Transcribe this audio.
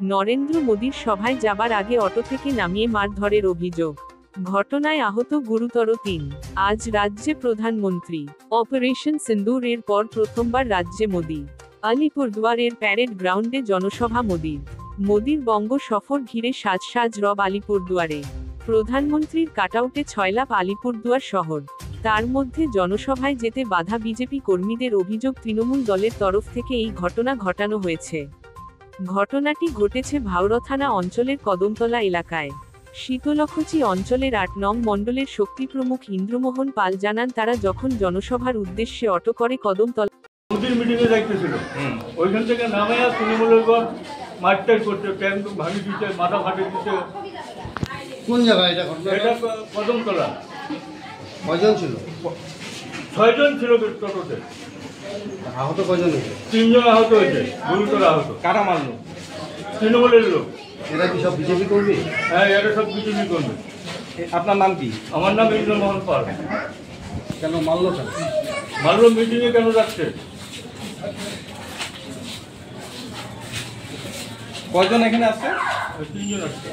নরেন্দ্র মোদীর সভায় যাবার আগে অটো থেকে নামিয়ে মারধরের অভিযোগ। ঘটনায় আহত গুরুতর ৩। আজ রাজ্যে প্রধানমন্ত্রী। অপারেশন সিন্দুর এর পর প্রথমবার রাজ্যে মোদী। আলিপুরদুয়ারের প্যারেড গ্রাউন্ডে জনসভা মোদীর। মোদীর বঙ্গ সফর ঘিরে সাজ রব আলিপুরদুয়ারে। প্রধানমন্ত্রীর কাটআউটে ছয়লাপ আলিপুরদুয়ার শহর। তার মধ্যে জনসভায় যেতে বাধা বিজেপি কর্মীদের অভিযোগ তৃণমূল দলের তরফ থেকে এই ঘটনা ঘটানো হয়েছে। ঘটনাটি ঘটেছে ভাওড়া থানা অঞ্চলের কদমতলা এলাকায়। শীতলকুচি অঞ্চলের ৮ নং মণ্ডলের শক্তিপ্রমুখ ইন্দ্রমোহন পাল জানান, তারা যখন জনসভার উদ্দেশ্যে অটো করে কদমতলা মোদীর মিটিংয়ে যাইতেছিল, ওইখান থেকে নামে তৃণমূলের মারটাই করছে, ট্যাঙ্ক ভাঙি দিচ্ছে, মাথা ফাটে দিচ্ছে। কোন জায়গায় এটা ঘটনা? এটা কদমতলা। কয়জন ছিল? 6 জন ছিল টোটোতে। আহত কয়জন হয়েছে? 3 জন আহত হয়েছে, গুরুতর আহত। কারা মারলো? তৃণমূলের লোক। এরা কি সব বিজেপি কর্মী? হ্যাঁ, এরা সব বিজেপি করবে। আপনার নাম কি? আমার নাম ইন্দ্রমোহন পাল। কেন মারলো কেন? মারলো মিটিংয়ে কেন যাচ্ছে? কয়জন এখানে আসছে? 3 জন আসছে।